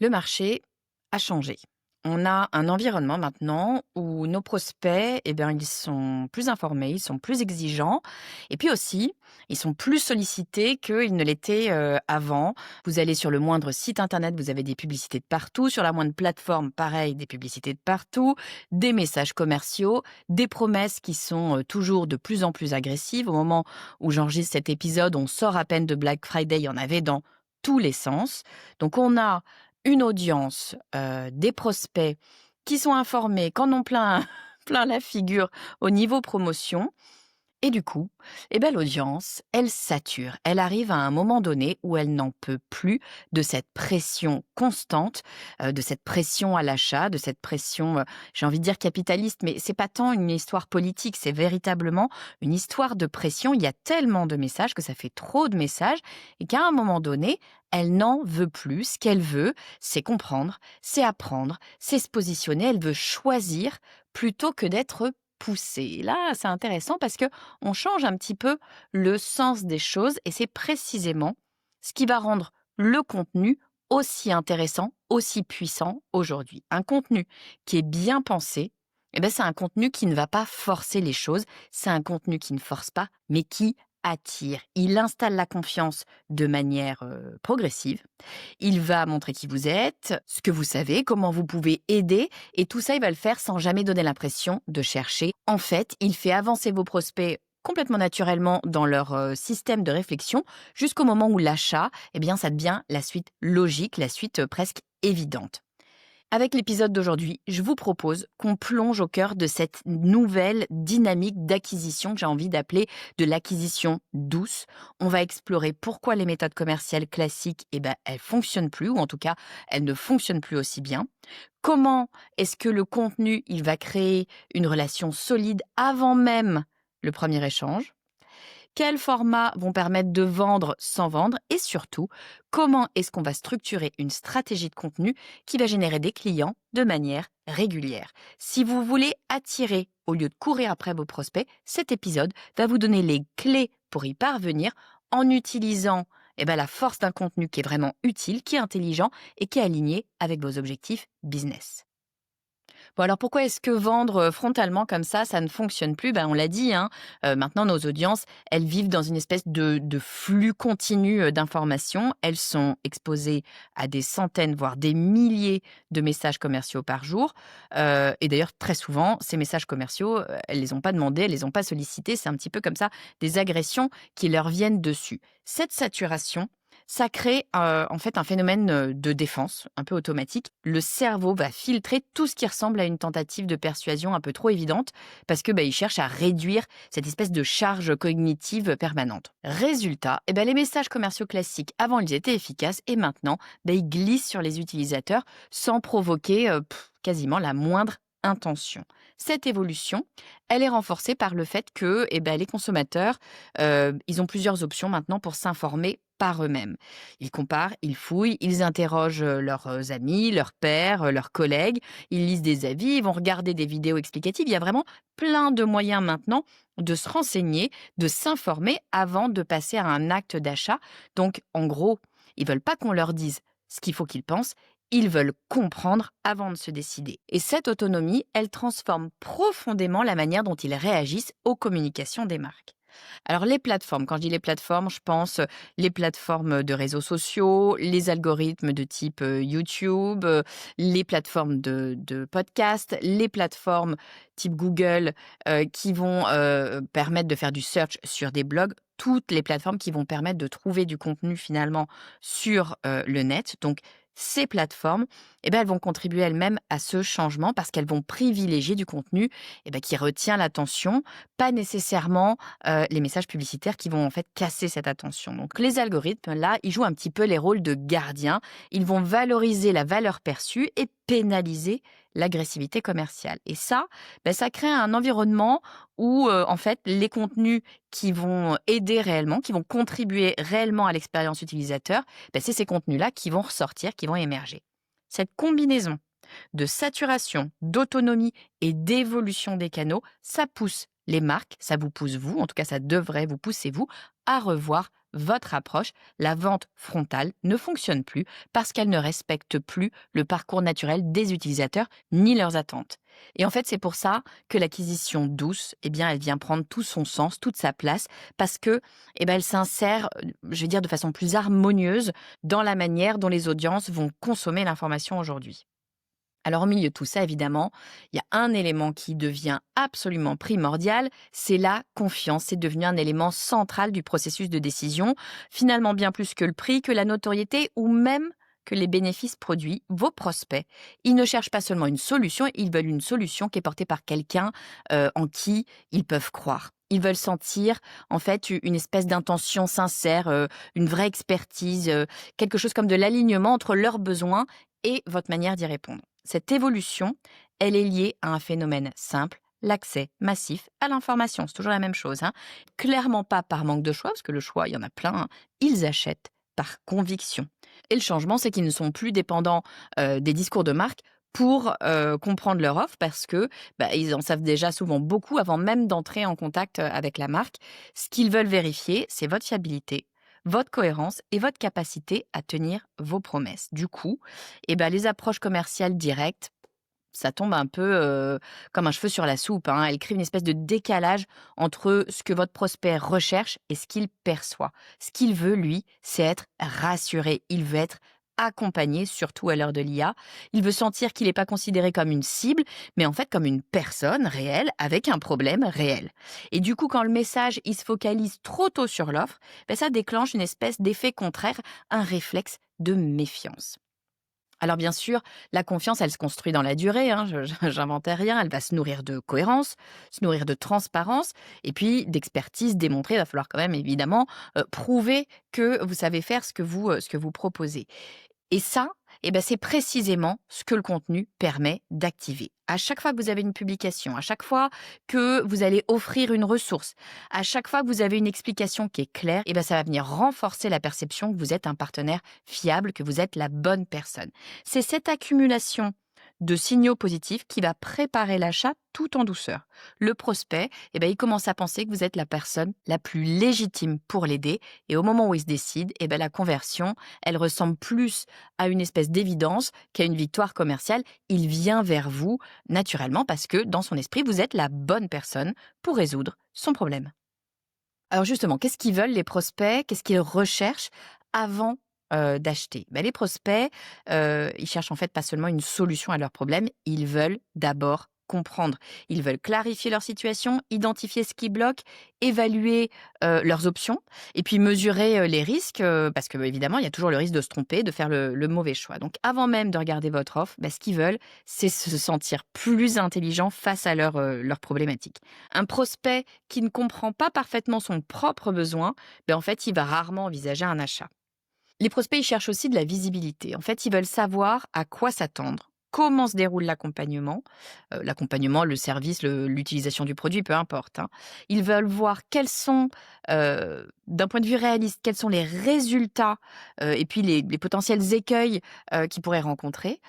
Le marché a changé. On a un environnement maintenant où nos prospects, ils sont plus informés, ils sont plus exigeants et puis aussi, ils sont plus sollicités qu'ils ne l'étaient, avant. Vous allez sur le moindre site internet, vous avez des publicités de partout, sur la moindre plateforme, pareil, des publicités de partout, des messages commerciaux, des promesses qui sont, toujours de plus en plus agressives. Au moment où j'enregistre cet épisode, on sort à peine de Black Friday, il y en avait dans tous les sens. Donc on a une audience, des prospects qui sont informés, qu'en ont plein plein la figure au niveau promotion et du coup, l'audience, elle sature. Elle arrive à un moment donné où elle n'en peut plus de cette pression constante, de cette pression à l'achat, de cette pression, j'ai envie de dire capitaliste, mais c'est pas tant une histoire politique, c'est véritablement une histoire de pression. Il y a tellement de messages que ça fait trop de messages et qu'à un moment donné, elle n'en veut plus. Ce qu'elle veut, c'est comprendre, c'est apprendre, c'est se positionner. Elle veut choisir plutôt que d'être poussée. Et là, c'est intéressant parce que on change un petit peu le sens des choses et c'est précisément ce qui va rendre le contenu aussi intéressant, aussi puissant aujourd'hui. Un contenu qui est bien pensé, c'est un contenu qui ne va pas forcer les choses, c'est un contenu qui ne force pas, mais qui attire. Il installe la confiance de manière progressive. Il va montrer qui vous êtes, ce que vous savez, comment vous pouvez aider, et tout ça, il va le faire sans jamais donner l'impression de chercher. En fait, il fait avancer vos prospects complètement naturellement dans leur système de réflexion jusqu'au moment où l'achat, ça devient la suite logique, la suite presque évidente. Avec l'épisode d'aujourd'hui, je vous propose qu'on plonge au cœur de cette nouvelle dynamique d'acquisition que j'ai envie d'appeler de l'acquisition douce. On va explorer pourquoi les méthodes commerciales classiques, elles fonctionnent plus, ou en tout cas, elles ne fonctionnent plus aussi bien. Comment est-ce que le contenu, il va créer une relation solide avant même le premier échange? Quels formats vont permettre de vendre sans vendre? Et surtout, comment est-ce qu'on va structurer une stratégie de contenu qui va générer des clients de manière régulière? Si vous voulez attirer au lieu de courir après vos prospects, cet épisode va vous donner les clés pour y parvenir en utilisant la force d'un contenu qui est vraiment utile, qui est intelligent et qui est aligné avec vos objectifs business. Bon alors pourquoi est-ce que vendre, frontalement comme ça ne fonctionne plus? On l'a dit, hein, maintenant nos audiences, elles vivent dans une espèce de flux continu, d'informations. Elles sont exposées à des centaines, voire des milliers de messages commerciaux par jour, et d'ailleurs très souvent ces messages commerciaux, elles les ont pas demandés, elles les ont pas sollicités. C'est un petit peu comme ça des agressions qui leur viennent dessus. Cette saturation, ça crée, en fait, un phénomène, de défense un peu automatique. Le cerveau va filtrer tout ce qui ressemble à une tentative de persuasion un peu trop évidente parce que, il cherche à réduire cette espèce de charge cognitive permanente. Résultat, les messages commerciaux classiques, avant, ils étaient efficaces et maintenant, ils glissent sur les utilisateurs sans provoquer, quasiment la moindre intention. Cette évolution, elle est renforcée par le fait que, les consommateurs, ils ont plusieurs options maintenant pour s'informer par eux-mêmes. Ils comparent, ils fouillent, ils interrogent, leurs, amis, leurs pairs, leurs collègues, ils lisent des avis, ils vont regarder des vidéos explicatives. Il y a vraiment plein de moyens maintenant de se renseigner, de s'informer avant de passer à un acte d'achat. Donc en gros, ils veulent pas qu'on leur dise ce qu'il faut qu'ils pensent, ils veulent comprendre avant de se décider. Et cette autonomie, elle transforme profondément la manière dont ils réagissent aux communications des marques. Alors les plateformes, quand je dis les plateformes, je pense les plateformes de réseaux sociaux, les algorithmes de type YouTube, les plateformes de podcast, les plateformes type Google qui vont permettre de faire du search sur des blogs, toutes les plateformes qui vont permettre de trouver du contenu finalement sur le net. Donc ces plateformes, elles vont contribuer elles-mêmes à ce changement parce qu'elles vont privilégier du contenu qui retient l'attention, pas nécessairement les messages publicitaires qui vont en fait casser cette attention. Donc les algorithmes, là, ils jouent un petit peu les rôles de gardiens. Ils vont valoriser la valeur perçue et pénaliser l'agressivité commerciale. Et ça, ça crée un environnement où en fait les contenus qui vont aider réellement, qui vont contribuer réellement à l'expérience utilisateur, c'est ces contenus-là qui vont ressortir, qui vont émerger. Cette combinaison de saturation, d'autonomie et d'évolution des canaux, ça pousse les marques, ça vous pousse vous, en tout cas ça devrait vous pousser vous, à revoir votre approche. La vente frontale ne fonctionne plus parce qu'elle ne respecte plus le parcours naturel des utilisateurs ni leurs attentes. Et en fait, c'est pour ça que l'acquisition douce, eh bien, elle vient prendre tout son sens, toute sa place, parce que, elle s'insère, je vais dire, de façon plus harmonieuse dans la manière dont les audiences vont consommer l'information aujourd'hui. Alors au milieu de tout ça, évidemment, il y a un élément qui devient absolument primordial, c'est la confiance. C'est devenu un élément central du processus de décision, finalement bien plus que le prix, que la notoriété ou même que les bénéfices produits. Vos prospects, ils ne cherchent pas seulement une solution, ils veulent une solution qui est portée par quelqu'un en qui ils peuvent croire. Ils veulent sentir en fait une espèce d'intention sincère, une vraie expertise, quelque chose comme de l'alignement entre leurs besoins et votre manière d'y répondre. Cette évolution, elle est liée à un phénomène simple, l'accès massif à l'information. C'est toujours la même chose, hein. Clairement pas par manque de choix, parce que le choix, il y en a plein, hein. Ils achètent par conviction. Et le changement, c'est qu'ils ne sont plus dépendants des discours de marque pour comprendre leur offre, parce que ils en savent déjà souvent beaucoup avant même d'entrer en contact avec la marque. Ce qu'ils veulent vérifier, c'est votre fiabilité, votre cohérence et votre capacité à tenir vos promesses. Du coup, les approches commerciales directes, ça tombe un peu comme un cheveu sur la soupe, hein. Elles créent une espèce de décalage entre ce que votre prospect recherche et ce qu'il perçoit. Ce qu'il veut, lui, c'est être rassuré. Il veut être accompagné, surtout à l'heure de l'IA. Il veut sentir qu'il n'est pas considéré comme une cible, mais en fait comme une personne réelle avec un problème réel. Et du coup, quand le message il se focalise trop tôt sur l'offre, ça déclenche une espèce d'effet contraire, un réflexe de méfiance. Alors bien sûr, la confiance, elle se construit dans la durée, hein, j'inventais rien, elle va se nourrir de cohérence, se nourrir de transparence, et puis d'expertise démontrée. Il va falloir quand même évidemment prouver que vous savez faire ce que vous proposez. Et ça, c'est précisément ce que le contenu permet d'activer. À chaque fois que vous avez une publication, à chaque fois que vous allez offrir une ressource, à chaque fois que vous avez une explication qui est claire, ça va venir renforcer la perception que vous êtes un partenaire fiable, que vous êtes la bonne personne. C'est cette accumulation de signaux positifs qui va préparer l'achat tout en douceur. Le prospect, il commence à penser que vous êtes la personne la plus légitime pour l'aider, et au moment où il se décide, la conversion, elle ressemble plus à une espèce d'évidence qu'à une victoire commerciale. Il vient vers vous naturellement parce que dans son esprit, vous êtes la bonne personne pour résoudre son problème. Alors justement, qu'est-ce qu'ils veulent les prospects? Qu'est-ce qu'ils recherchent avant d'acheter? Les prospects, ils cherchent en fait pas seulement une solution à leurs problèmes, ils veulent d'abord comprendre. Ils veulent clarifier leur situation, identifier ce qui bloque, évaluer leurs options et puis mesurer les risques, parce que évidemment, il y a toujours le risque de se tromper, de faire le mauvais choix. Donc avant même de regarder votre offre, ce qu'ils veulent, c'est se sentir plus intelligent face à leurs problématiques. Un prospect qui ne comprend pas parfaitement son propre besoin, en fait, il va rarement envisager un achat. Les prospects, ils cherchent aussi de la visibilité. En fait, ils veulent savoir à quoi s'attendre, comment se déroule l'accompagnement, le service, l'utilisation du produit, peu importe, hein. Ils veulent voir quels sont, d'un point de vue réaliste, quels sont les résultats et puis les potentiels écueils qu'ils pourraient rencontrer.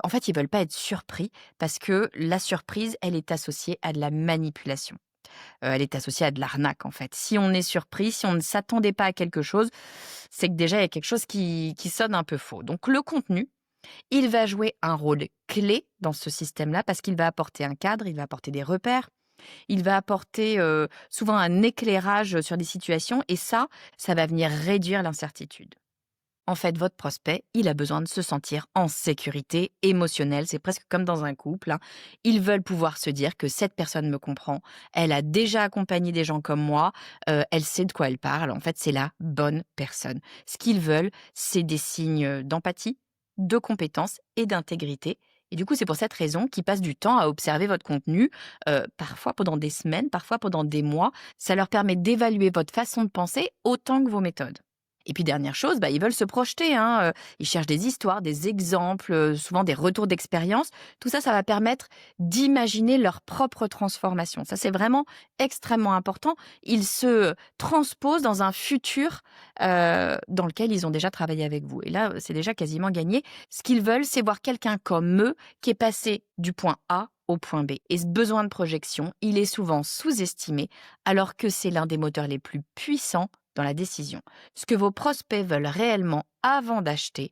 En fait, ils veulent pas être surpris parce que la surprise, elle est associée à de la manipulation. Elle est associée à de l'arnaque, en fait. Si on est surpris, si on ne s'attendait pas à quelque chose, c'est que déjà il y a quelque chose qui sonne un peu faux. Donc le contenu, il va jouer un rôle clé dans ce système-là parce qu'il va apporter un cadre, il va apporter des repères, il va apporter, souvent un éclairage sur des situations, et ça va venir réduire l'incertitude. En fait, votre prospect, il a besoin de se sentir en sécurité émotionnelle. C'est presque comme dans un couple, hein. Ils veulent pouvoir se dire que cette personne me comprend. Elle a déjà accompagné des gens comme moi. Elle sait de quoi elle parle. En fait, c'est la bonne personne. Ce qu'ils veulent, c'est des signes d'empathie, de compétence et d'intégrité. Et du coup, c'est pour cette raison qu'ils passent du temps à observer votre contenu, parfois pendant des semaines, parfois pendant des mois. Ça leur permet d'évaluer votre façon de penser autant que vos méthodes. Et puis dernière chose, ils veulent se projeter, hein, ils cherchent des histoires, des exemples, souvent des retours d'expérience. Tout ça, ça va permettre d'imaginer leur propre transformation. Ça, c'est vraiment extrêmement important. Ils se transposent dans un futur, dans lequel ils ont déjà travaillé avec vous et là, c'est déjà quasiment gagné. Ce qu'ils veulent, c'est voir quelqu'un comme eux qui est passé du point A au point B et ce besoin de projection, il est souvent sous-estimé alors que c'est l'un des moteurs les plus puissants dans la décision. Ce que vos prospects veulent réellement avant d'acheter,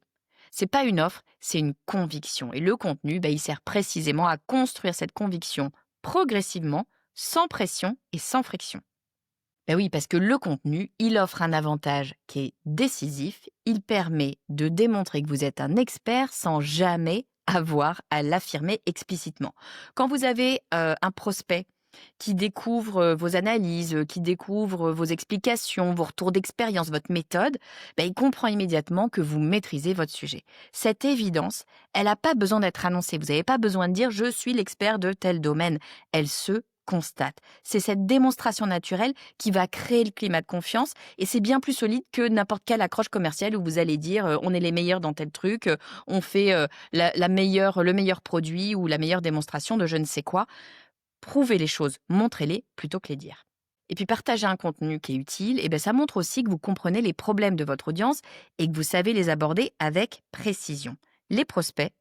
c'est pas une offre, c'est une conviction. Et le contenu, il sert précisément à construire cette conviction progressivement, sans pression et sans friction. Oui, parce que le contenu, il offre un avantage qui est décisif. Il permet de démontrer que vous êtes un expert sans jamais avoir à l'affirmer explicitement. Quand vous avez un prospect qui découvre vos analyses, qui découvre vos explications, vos retours d'expérience, votre méthode, il comprend immédiatement que vous maîtrisez votre sujet. Cette évidence, elle n'a pas besoin d'être annoncée. Vous n'avez pas besoin de dire «je suis l'expert de tel domaine». Elle se constate. C'est cette démonstration naturelle qui va créer le climat de confiance et c'est bien plus solide que n'importe quelle accroche commerciale où vous allez dire on est les meilleurs dans tel truc, on fait le meilleur produit ou la meilleure démonstration de je ne sais quoi. Prouvez les choses, montrez-les plutôt que les dire. Et puis partager un contenu qui est utile, ça montre aussi que vous comprenez les problèmes de votre audience et que vous savez les aborder avec précision. Les prospects,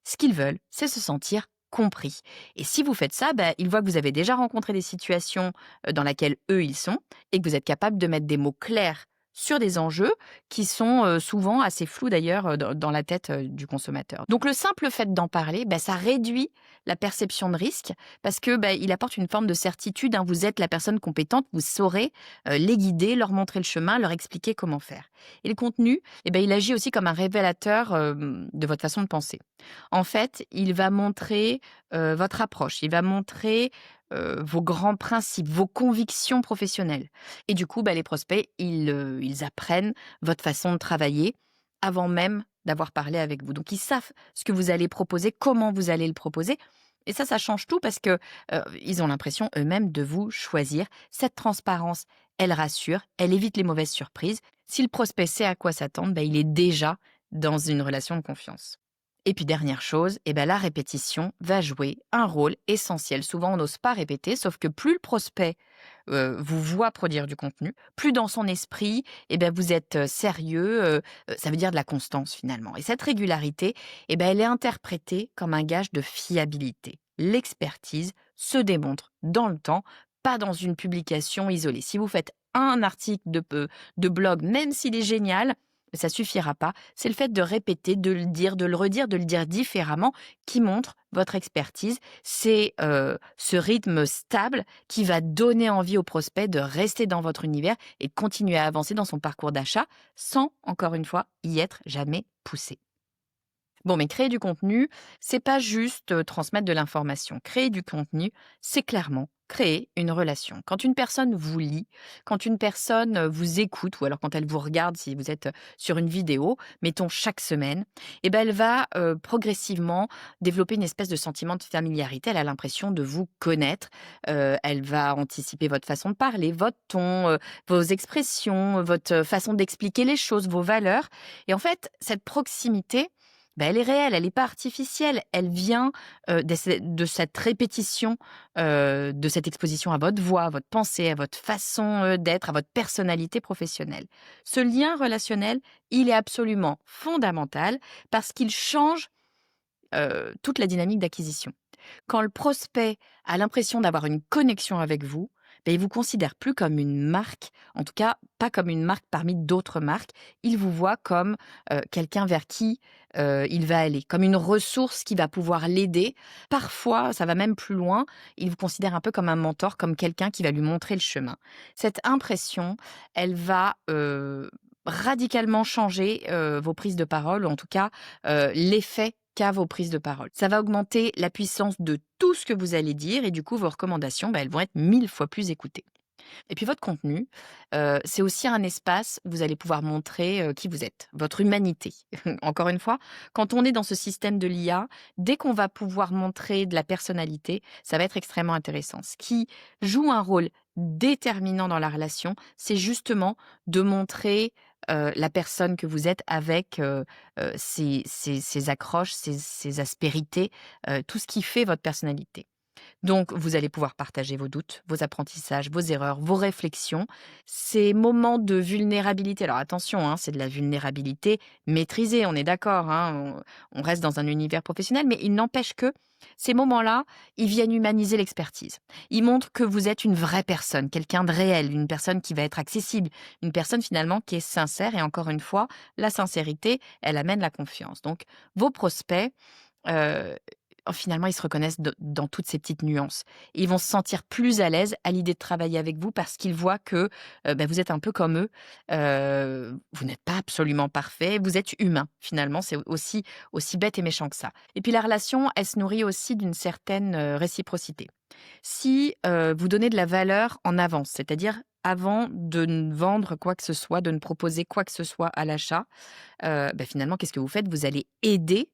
ce qu'ils veulent, c'est se sentir compris. Et si vous faites ça, ils voient que vous avez déjà rencontré des situations dans lesquelles eux, ils sont et que vous êtes capable de mettre des mots clairs sur des enjeux qui sont souvent assez flous d'ailleurs dans la tête du consommateur. Donc le simple fait d'en parler, ça réduit la perception de risque parce que il apporte une forme de certitude, hein. Vous êtes la personne compétente, vous saurez les guider, leur montrer le chemin, leur expliquer comment faire. Et le contenu, il agit aussi comme un révélateur de votre façon de penser. En fait, il va montrer votre approche, il va montrer vos grands principes, vos convictions professionnelles. Et du coup, les prospects, ils apprennent votre façon de travailler avant même d'avoir parlé avec vous. Donc, ils savent ce que vous allez proposer, comment vous allez le proposer. Et ça change tout parce que ils ont l'impression eux-mêmes de vous choisir. Cette transparence, elle rassure, elle évite les mauvaises surprises. Si le prospect sait à quoi s'attendre, il est déjà dans une relation de confiance. Et puis dernière chose, la répétition va jouer un rôle essentiel. Souvent, on n'ose pas répéter, sauf que plus le prospect vous voit produire du contenu, plus dans son esprit, vous êtes sérieux, ça veut dire de la constance finalement. Et cette régularité, elle est interprétée comme un gage de fiabilité. L'expertise se démontre dans le temps, pas dans une publication isolée. Si vous faites un article de blog, même s'il est génial, ça suffira pas. C'est le fait de répéter, de le dire, de le redire, de le dire différemment qui montre votre expertise. C'est ce rythme stable qui va donner envie au prospect de rester dans votre univers et de continuer à avancer dans son parcours d'achat sans, encore une fois, y être jamais poussé. Bon, mais créer du contenu, c'est pas juste transmettre de l'information. Créer du contenu, c'est clairement créer une relation. Quand une personne vous lit, quand une personne vous écoute, ou alors quand elle vous regarde si vous êtes sur une vidéo, mettons chaque semaine, elle va progressivement développer une espèce de sentiment de familiarité. Elle a l'impression de vous connaître. Elle va anticiper votre façon de parler, votre ton, vos expressions, votre façon d'expliquer les choses, vos valeurs. Et en fait, cette proximité, elle est réelle, elle n'est pas artificielle. Elle vient de cette répétition, de cette exposition à votre voix, à votre pensée, à votre façon d'être, à votre personnalité professionnelle. Ce lien relationnel, il est absolument fondamental parce qu'il change toute la dynamique d'acquisition. Quand le prospect a l'impression d'avoir une connexion avec vous, il vous considère plus comme une marque, en tout cas pas comme une marque parmi d'autres marques. Il vous voit comme quelqu'un vers qui il va aller, comme une ressource qui va pouvoir l'aider. Parfois, ça va même plus loin, il vous considère un peu comme un mentor, comme quelqu'un qui va lui montrer le chemin. Cette impression, elle va radicalement changer vos prises de parole, ou en tout cas l'effet qu'a vos prises de parole. Ça va augmenter la puissance de tout ce que vous allez dire et du coup, vos recommandations, elles vont être 1000 fois plus écoutées. Et puis votre contenu, c'est aussi un espace où vous allez pouvoir montrer qui vous êtes, votre humanité. Encore une fois, quand on est dans ce système de l'IA, dès qu'on va pouvoir montrer de la personnalité, ça va être extrêmement intéressant. Ce qui joue un rôle déterminant dans la relation, c'est justement de montrer la personne que vous êtes avec, ses accroches, ses aspérités, tout ce qui fait votre personnalité. Donc, vous allez pouvoir partager vos doutes, vos apprentissages, vos erreurs, vos réflexions. Ces moments de vulnérabilité, alors attention, hein, c'est de la vulnérabilité maîtrisée, on est d'accord, hein, on reste dans un univers professionnel, mais il n'empêche que ces moments-là, ils viennent humaniser l'expertise. Ils montrent que vous êtes une vraie personne, quelqu'un de réel, une personne qui va être accessible, une personne finalement qui est sincère. Et encore une fois, la sincérité, elle amène la confiance. Donc, vos prospects, Heu, finalement, ils se reconnaissent dans toutes ces petites nuances. Et ils vont se sentir plus à l'aise à l'idée de travailler avec vous parce qu'ils voient que, vous êtes un peu comme eux. Vous n'êtes pas absolument parfait, vous êtes humain, finalement, c'est aussi bête et méchant que ça. Et puis la relation, elle se nourrit aussi d'une certaine, réciprocité. Si, vous donnez de la valeur en avance, c'est-à-dire avant de ne vendre quoi que ce soit, de ne proposer quoi que ce soit à l'achat, finalement, qu'est-ce que vous faites? Vous allez aider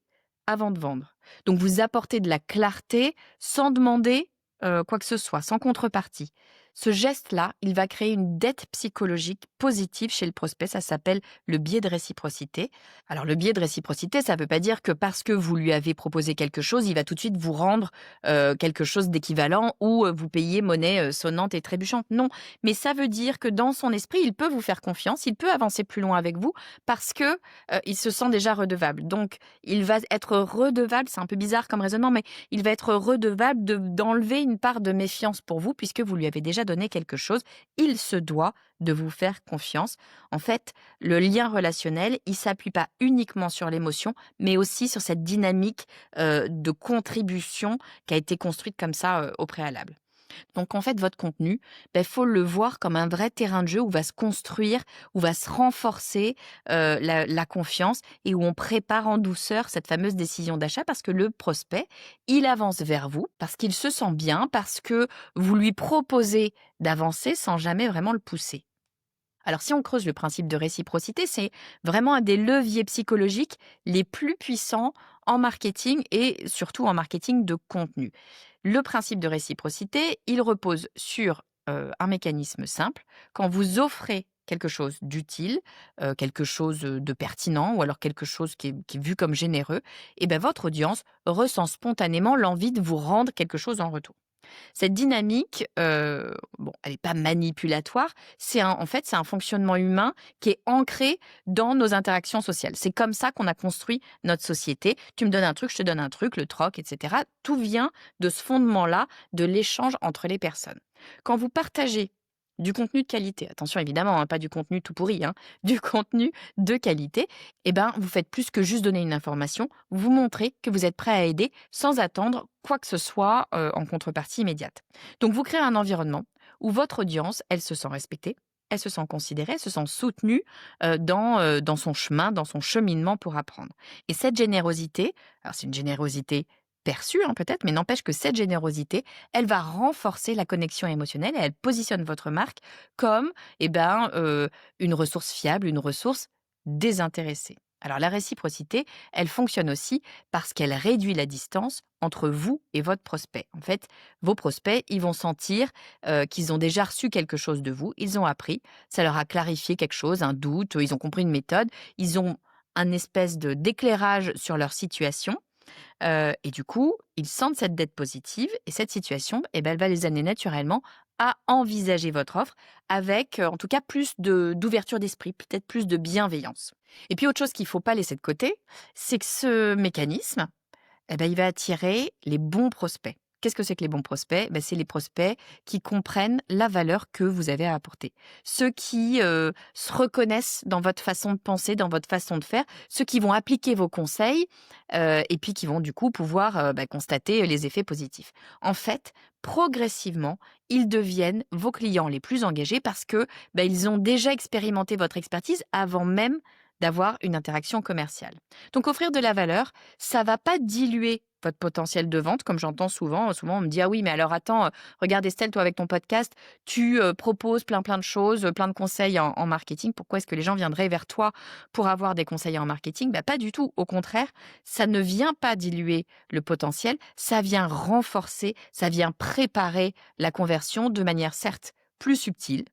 avant de vendre. Donc vous apportez de la clarté sans demander, quoi que ce soit, sans contrepartie. Ce geste-là, il va créer une dette psychologique positive chez le prospect, ça s'appelle le biais de réciprocité. Alors le biais de réciprocité, ça ne veut pas dire que parce que vous lui avez proposé quelque chose, il va tout de suite vous rendre, quelque chose d'équivalent ou, vous payer monnaie, sonnante et trébuchante. Non, mais ça veut dire que dans son esprit, il peut vous faire confiance, il peut avancer plus loin avec vous parce que, il se sent déjà redevable. Donc il va être redevable, c'est un peu bizarre comme raisonnement, mais il va être redevable d'enlever une part de méfiance pour vous puisque vous lui avez déjà donné quelque chose. Il se doit de vous faire confiance. En fait, le lien relationnel, il s'appuie pas uniquement sur l'émotion, mais aussi sur cette dynamique, de contribution qui a été construite comme ça, au préalable. Donc en fait, votre contenu, faut le voir comme un vrai terrain de jeu où va se construire, où va se renforcer, la confiance et où on prépare en douceur cette fameuse décision d'achat parce que le prospect, il avance vers vous, parce qu'il se sent bien, parce que vous lui proposez d'avancer sans jamais vraiment le pousser. Alors si on creuse le principe de réciprocité, c'est vraiment un des leviers psychologiques les plus puissants en marketing et surtout en marketing de contenu. Le principe de réciprocité, il repose sur, un mécanisme simple. Quand vous offrez quelque chose d'utile, quelque chose, de pertinent ou alors quelque chose qui est vu comme généreux, et votre audience ressent spontanément l'envie de vous rendre quelque chose en retour. Cette dynamique, bon, elle est pas manipulatoire, en fait, c'est un fonctionnement humain qui est ancré dans nos interactions sociales. C'est comme ça qu'on a construit notre société. Tu me donnes un truc, je te donne un truc, le troc et cetera. Tout vient de ce fondement-là, de l'échange entre les personnes. Quand vous partagez du contenu de qualité, attention évidemment, hein, pas du contenu tout pourri, hein, du contenu de qualité, vous faites plus que juste donner une information, vous montrez que vous êtes prêt à aider sans attendre quoi que ce soit, en contrepartie immédiate. Donc vous créez un environnement où votre audience, elle se sent respectée, elle se sent considérée, elle se sent soutenue, dans son chemin, dans son cheminement pour apprendre. Et cette générosité, alors c'est une générosité perçue, hein, peut-être, mais n'empêche que cette générosité, elle va renforcer la connexion émotionnelle et elle positionne votre marque comme, une ressource fiable, une ressource désintéressée. Alors la réciprocité, elle fonctionne aussi parce qu'elle réduit la distance entre vous et votre prospect. En fait, vos prospects, ils vont sentir, qu'ils ont déjà reçu quelque chose de vous, ils ont appris, ça leur a clarifié quelque chose, un doute, ils ont compris une méthode, ils ont un espèce d'éclairage sur leur situation. Et du coup, ils sentent cette dette positive et cette situation, elle va les amener naturellement à envisager votre offre avec, en tout cas, plus d'ouverture d'esprit, peut-être plus de bienveillance. Et puis autre chose qu'il ne faut pas laisser de côté, c'est que ce mécanisme, il va attirer les bons prospects. Qu'est-ce que c'est que les bons prospects? C'est les prospects qui comprennent la valeur que vous avez à apporter. Ceux qui, se reconnaissent dans votre façon de penser, dans votre façon de faire, ceux qui vont appliquer vos conseils, et puis qui vont du coup pouvoir, constater les effets positifs. En fait, progressivement, ils deviennent vos clients les plus engagés parce que, ils ont déjà expérimenté votre expertise avant même d'avoir une interaction commerciale. Donc offrir de la valeur, ça va pas diluer votre potentiel de vente, comme j'entends souvent. Souvent, on me dit: «Ah oui, mais alors attends, regarde Estelle, toi avec ton podcast, tu, proposes plein de choses, plein de conseils en marketing. Pourquoi est-ce que les gens viendraient vers toi pour avoir des conseils en marketing?» Pas du tout. Au contraire, ça ne vient pas diluer le potentiel, ça vient renforcer, ça vient préparer la conversion de manière certes plus subtile,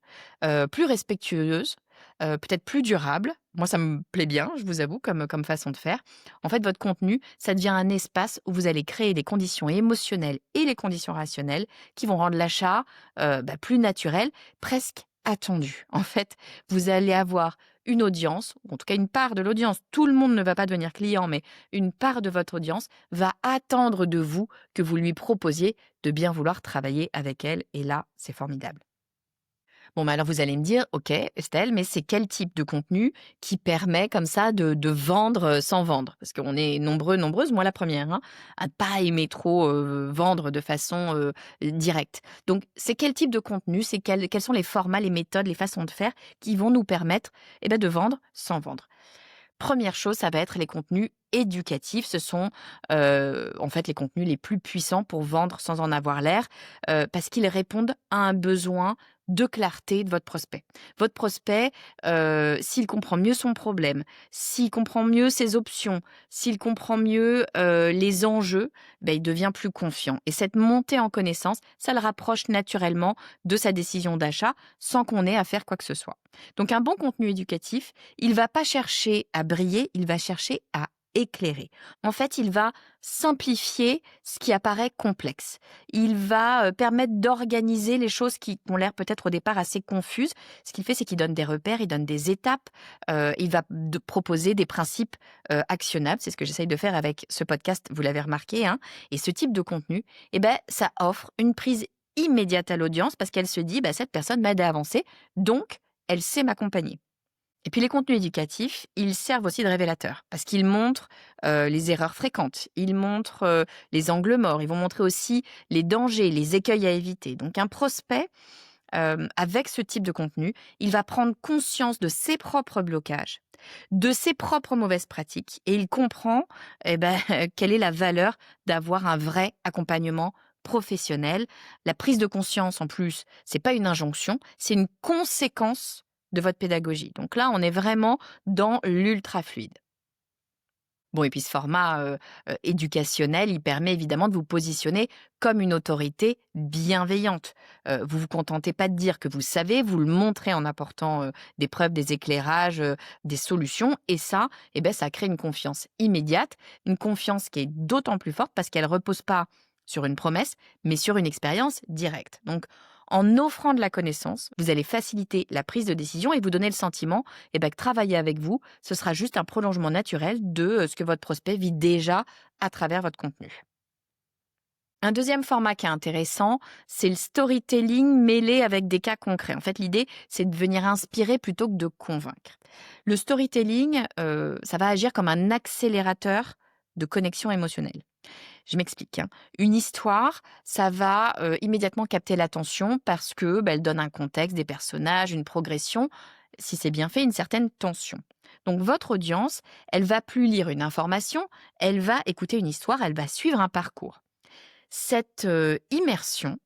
plus respectueuse, peut-être plus durable. Moi, ça me plaît bien, je vous avoue, comme façon de faire. En fait, votre contenu, ça devient un espace où vous allez créer les conditions émotionnelles et les conditions rationnelles qui vont rendre l'achat, plus naturel, presque attendu. En fait, vous allez avoir une audience, ou en tout cas une part de l'audience, tout le monde ne va pas devenir client, mais une part de votre audience va attendre de vous que vous lui proposiez de bien vouloir travailler avec elle et là, c'est formidable. Bon, bah, alors vous allez me dire: «OK, Estelle, mais c'est quel type de contenu qui permet comme ça de vendre, sans vendre?» Parce qu'on est nombreux, nombreuses, moi la première, hein, à pas aimer trop, vendre de façon, directe. Donc c'est quel type de contenu? C'est quels sont les formats, les méthodes, les façons de faire qui vont nous permettre, de vendre sans vendre? Première chose, ça va être les contenus éducatifs. Ce sont, en fait, les contenus les plus puissants pour vendre sans en avoir l'air, parce qu'ils répondent à un besoin de clarté de votre prospect. Votre prospect, s'il comprend mieux son problème, s'il comprend mieux ses options, s'il comprend mieux, les enjeux, il devient plus confiant et cette montée en connaissance, ça le rapproche naturellement de sa décision d'achat, sans qu'on ait à faire quoi que ce soit. Donc un bon contenu éducatif, il va pas chercher à briller, il va chercher à éclairer. En fait, il va simplifier ce qui apparaît complexe. Il va permettre d'organiser les choses qui ont l'air peut-être au départ assez confuses. Ce qu'il fait, c'est qu'il donne des repères, il donne des étapes, il va proposer des principes actionnables. C'est ce que j'essaye de faire avec ce podcast, vous l'avez remarqué, hein. Et ce type de contenu, ça offre une prise immédiate à l'audience parce qu'elle se dit, cette personne m'aide à avancer, donc elle sait m'accompagner. Et puis les contenus éducatifs, ils servent aussi de révélateurs parce qu'ils montrent, les erreurs fréquentes, ils montrent, les angles morts, ils vont montrer aussi les dangers, les écueils à éviter. Donc un prospect, avec ce type de contenu, il va prendre conscience de ses propres blocages, de ses propres mauvaises pratiques et il comprend, quelle est la valeur d'avoir un vrai accompagnement professionnel. La prise de conscience en plus, c'est pas une injonction, c'est une conséquence de votre pédagogie. Donc là, on est vraiment dans l'ultra fluide. Bon et puis ce format, éducationnel, il permet évidemment de vous positionner comme une autorité bienveillante. Vous vous contentez pas de dire que vous savez, vous le montrez en apportant, des preuves, des éclairages, des solutions et ça, ça crée une confiance immédiate, une confiance qui est d'autant plus forte parce qu'elle repose pas sur une promesse, mais sur une expérience directe. Donc en offrant de la connaissance, vous allez faciliter la prise de décision et vous donner le sentiment que travailler avec vous, ce sera juste un prolongement naturel de ce que votre prospect vit déjà à travers votre contenu. Un deuxième format qui est intéressant, c'est le storytelling mêlé avec des cas concrets. En fait, l'idée, c'est de venir inspirer plutôt que de convaincre. Le storytelling, ça va agir comme un accélérateur de connexion émotionnelle. Je m'explique, hein. Une histoire, ça va, immédiatement capter l'attention parce que, elle donne un contexte, des personnages, une progression, si c'est bien fait, une certaine tension. Donc votre audience, elle va plus lire une information, elle va écouter une histoire, elle va suivre un parcours. Cette, immersion,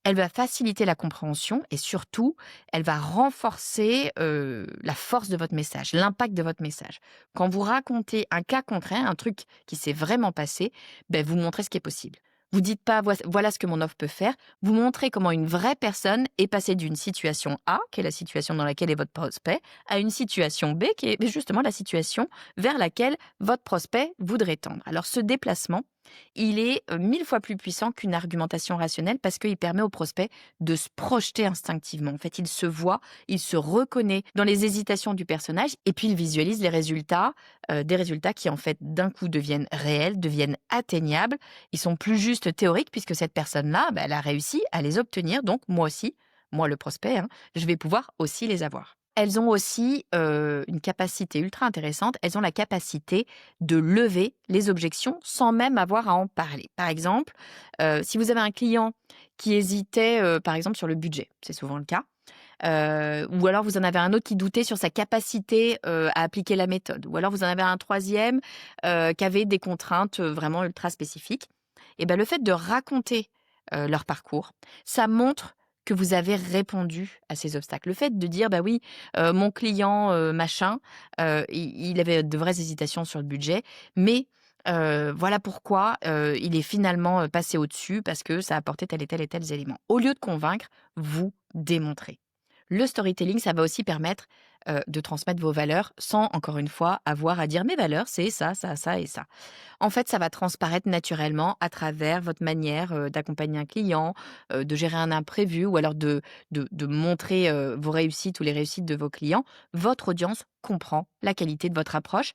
elle va faciliter la compréhension et surtout, elle va renforcer, la force de votre message, l'impact de votre message. Quand vous racontez un cas concret, un truc qui s'est vraiment passé, vous montrez ce qui est possible. Vous dites pas: Voilà ce que mon offre peut faire», vous montrez comment une vraie personne est passée d'une situation A, qui est la situation dans laquelle est votre prospect, à une situation B, qui est justement la situation vers laquelle votre prospect voudrait tendre. Alors ce déplacement, il est 1000 fois plus puissant qu'une argumentation rationnelle parce qu'il permet au prospect de se projeter instinctivement. En fait, il se voit, il se reconnaît dans les hésitations du personnage et puis il visualise les résultats, des résultats qui en fait d'un coup deviennent réels, deviennent atteignables. Ils sont plus juste théoriques puisque cette personne-là, elle a réussi à les obtenir. Donc moi aussi, moi le prospect, hein, je vais pouvoir aussi les avoir. Elles ont aussi, une capacité ultra intéressante, elles ont la capacité de lever les objections sans même avoir à en parler. Par exemple, si vous avez un client qui hésitait, par exemple sur le budget, c'est souvent le cas, ou alors vous en avez un autre qui doutait sur sa capacité, à appliquer la méthode, ou alors vous en avez un troisième qui avait des contraintes, vraiment ultra spécifiques le fait de raconter, leur parcours, ça montre que vous avez répondu à ces obstacles. Le fait de dire: «Bah oui, mon client, machin, il avait de vraies hésitations sur le budget, mais voilà pourquoi, il est finalement, passé au-dessus parce que ça apportait tel et tels éléments». Au lieu de convaincre, vous démontrez. Le storytelling, ça va aussi permettre de transmettre vos valeurs sans, encore une fois, avoir à dire: «Mes valeurs, c'est ça, ça, ça et ça». En fait, ça va transparaître naturellement à travers votre manière, d'accompagner un client, de gérer un imprévu ou alors de montrer, vos réussites ou les réussites de vos clients. Votre audience comprend la qualité de votre approche.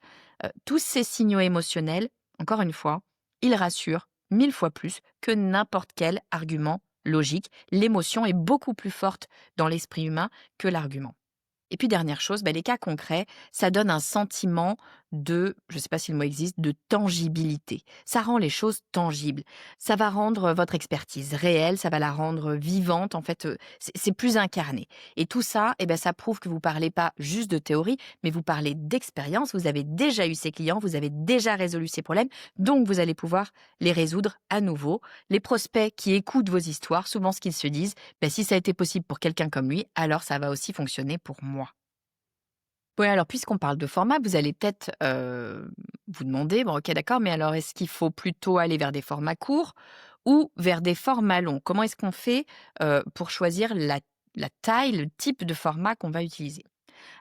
Tous ces signaux émotionnels, encore une fois, ils rassurent 1000 fois plus que n'importe quel argument logique. L'émotion est beaucoup plus forte dans l'esprit humain que l'argument. Et puis dernière chose, les cas concrets, ça donne un sentiment de, je ne sais pas si le mot existe, de tangibilité. Ça rend les choses tangibles. Ça va rendre votre expertise réelle, ça va la rendre vivante. En fait, c'est plus incarné. Et tout ça, ça prouve que vous parlez pas juste de théorie, mais vous parlez d'expérience. Vous avez déjà eu ces clients, vous avez déjà résolu ces problèmes, donc vous allez pouvoir les résoudre à nouveau. Les prospects qui écoutent vos histoires, souvent ce qu'ils se disent, si ça a été possible pour quelqu'un comme lui, alors ça va aussi fonctionner pour moi. Ouais, alors puisqu'on parle de format, vous allez peut-être, vous demander: «Bon OK, d'accord, mais alors est-ce qu'il faut plutôt aller vers des formats courts ou vers des formats longs?» Comment est-ce qu'on fait, pour choisir la taille, le type de format qu'on va utiliser?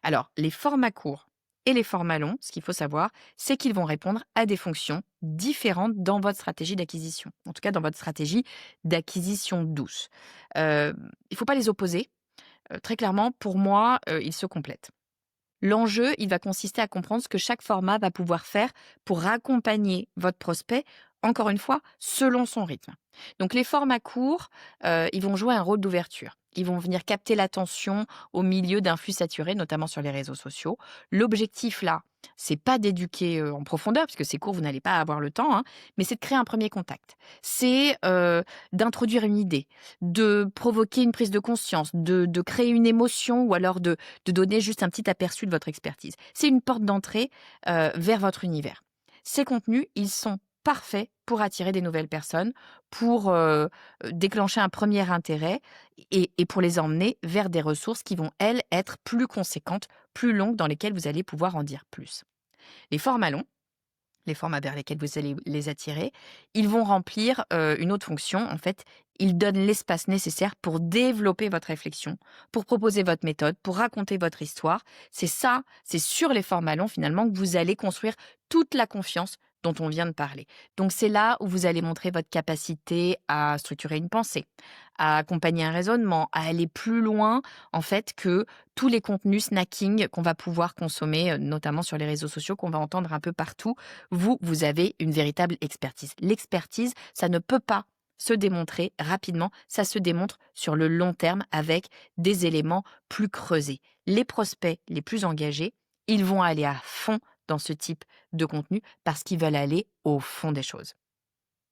Alors, les formats courts et les formats longs, ce qu'il faut savoir, c'est qu'ils vont répondre à des fonctions différentes dans votre stratégie d'acquisition. En tout cas, dans votre stratégie d'acquisition douce. Il ne faut pas les opposer. Très clairement, pour moi, ils se complètent. L'enjeu, il va consister à comprendre ce que chaque format va pouvoir faire pour accompagner votre prospect, encore une fois, selon son rythme. Donc les formats courts, ils vont jouer un rôle d'ouverture. Ils vont venir capter l'attention au milieu d'un flux saturé, notamment sur les réseaux sociaux. L'objectif là, c'est pas d'éduquer en profondeur, puisque c'est court, vous n'allez pas avoir le temps, hein, mais c'est de créer un premier contact. C'est d'introduire une idée, de provoquer une prise de conscience, de créer une émotion ou alors de donner juste un petit aperçu de votre expertise. C'est une porte d'entrée, vers votre univers. Ces contenus, ils sont parfaits pour attirer des nouvelles personnes, pour, déclencher un premier intérêt et pour les emmener vers des ressources qui vont, elles, être plus conséquentes, plus longues, dans lesquelles vous allez pouvoir en dire plus. Les formats longs, les formats vers lesquels vous allez les attirer, ils vont remplir, une autre fonction. En fait, ils donnent l'espace nécessaire pour développer votre réflexion, pour proposer votre méthode, pour raconter votre histoire. C'est ça, c'est sur les formats longs finalement que vous allez construire toute la confiance dont on vient de parler. Donc c'est là où vous allez montrer votre capacité à structurer une pensée, à accompagner un raisonnement, à aller plus loin en fait que tous les contenus snacking qu'on va pouvoir consommer, notamment sur les réseaux sociaux, qu'on va entendre un peu partout. Vous, vous avez une véritable expertise. L'expertise, ça ne peut pas se démontrer rapidement, ça se démontre sur le long terme avec des éléments plus creusés. Les prospects les plus engagés, ils vont aller à fond dans ce type de contenu parce qu'ils veulent aller au fond des choses.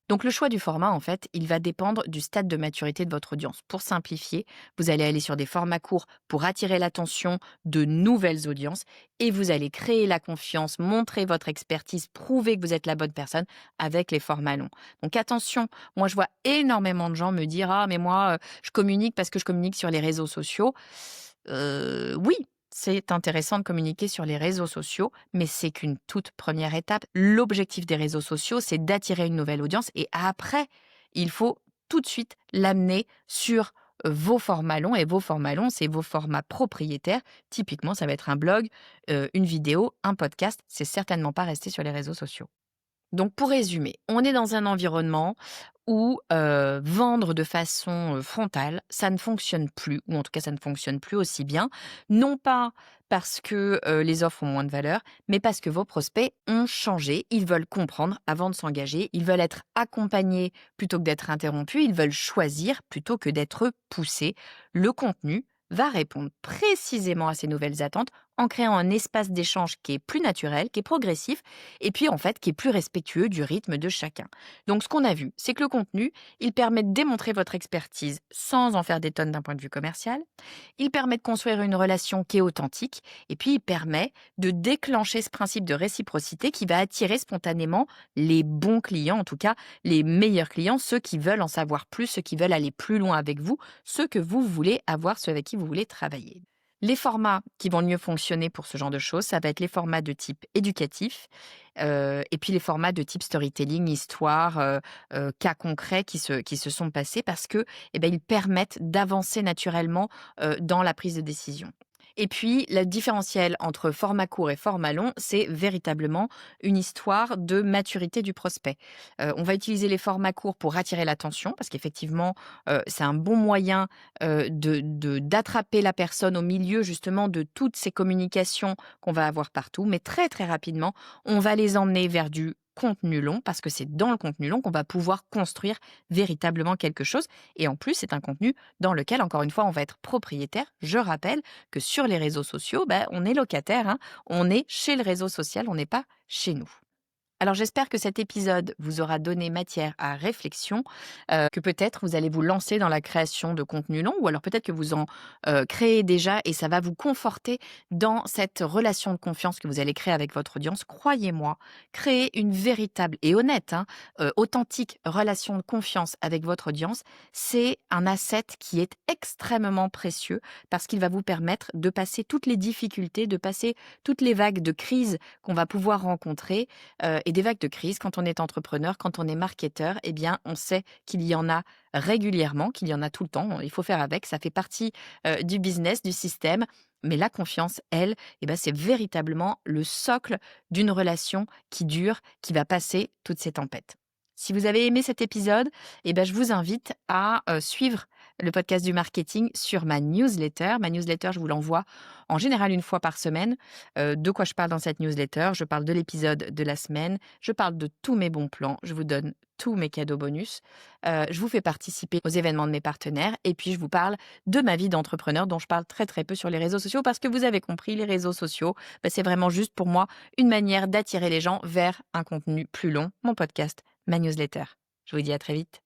Donc le choix du format, en fait, il va dépendre du stade de maturité de votre audience. Pour simplifier, vous allez aller sur des formats courts pour attirer l'attention de nouvelles audiences et vous allez créer la confiance, montrer votre expertise, prouver que vous êtes la bonne personne avec les formats longs. Donc attention, moi je vois énormément de gens me dire: «Ah mais moi, je communique parce que je communique sur les réseaux sociaux». Oui, c'est intéressant de communiquer sur les réseaux sociaux, mais c'est qu'une toute première étape. L'objectif des réseaux sociaux, c'est d'attirer une nouvelle audience et après, il faut tout de suite l'amener sur vos formats longs et vos formats longs, c'est vos formats propriétaires. Typiquement, ça va être un blog, une vidéo, un podcast. C'est certainement pas rester sur les réseaux sociaux. Donc pour résumer, on est dans un environnement où, vendre de façon, frontale, ça ne fonctionne plus ou en tout cas ça ne fonctionne plus aussi bien. Non pas parce que, les offres ont moins de valeur, mais parce que vos prospects ont changé. Ils veulent comprendre avant de s'engager, ils veulent être accompagnés plutôt que d'être interrompus, ils veulent choisir plutôt que d'être poussés. Le contenu va répondre précisément à ces nouvelles attentes en créant un espace d'échange qui est plus naturel, qui est progressif et puis en fait qui est plus respectueux du rythme de chacun. Donc ce qu'on a vu, c'est que le contenu, il permet de démontrer votre expertise sans en faire des tonnes d'un point de vue commercial. Il permet de construire une relation qui est authentique et puis il permet de déclencher ce principe de réciprocité qui va attirer spontanément les bons clients, en tout cas les meilleurs clients, ceux qui veulent en savoir plus, ceux qui veulent aller plus loin avec vous, ceux que vous voulez avoir, ceux avec qui vous voulez travailler. Les formats qui vont le mieux fonctionner pour ce genre de choses, ça va être les formats de type éducatif, et puis les formats de type storytelling, histoire, cas concrets qui se sont passés parce que, ils permettent d'avancer naturellement, dans la prise de décision. Et puis, le différentiel entre format court et format long, c'est véritablement une histoire de maturité du prospect. On va utiliser les formats courts pour attirer l'attention parce qu'effectivement, c'est un bon moyen, d'attraper la personne au milieu justement de toutes ces communications qu'on va avoir partout. Mais très, très rapidement, on va les emmener vers du contenu long parce que c'est dans le contenu long qu'on va pouvoir construire véritablement quelque chose et en plus, c'est un contenu dans lequel, encore une fois, on va être propriétaire. Je rappelle que sur les réseaux sociaux, on est locataire, hein, on est chez le réseau social, on n'est pas chez nous. Alors j'espère que cet épisode vous aura donné matière à réflexion, que peut-être vous allez vous lancer dans la création de contenu long ou alors peut-être que vous en, créez déjà et ça va vous conforter dans cette relation de confiance que vous allez créer avec votre audience. Croyez-moi, créer une véritable et honnête, hein, authentique relation de confiance avec votre audience, c'est un asset qui est extrêmement précieux parce qu'il va vous permettre de passer toutes les difficultés, de passer toutes les vagues de crise qu'on va pouvoir rencontrer. Et des vagues de crise, quand on est entrepreneur, quand on est marketeur, eh bien, on sait qu'il y en a régulièrement, qu'il y en a tout le temps. Il faut faire avec, ça fait partie, du business, du système. Mais la confiance, elle, c'est véritablement le socle d'une relation qui dure, qui va passer toutes ces tempêtes. Si vous avez aimé cet épisode, je vous invite à, suivre le podcast du marketing sur ma newsletter. Ma newsletter, je vous l'envoie en général une fois par semaine. De quoi je parle dans cette newsletter? Je parle de l'épisode de la semaine, je parle de tous mes bons plans, je vous donne tous mes cadeaux bonus, je vous fais participer aux événements de mes partenaires et puis je vous parle de ma vie d'entrepreneur dont je parle très, très peu sur les réseaux sociaux parce que vous avez compris, les réseaux sociaux, c'est vraiment juste pour moi une manière d'attirer les gens vers un contenu plus long, mon podcast, ma newsletter. Je vous dis à très vite.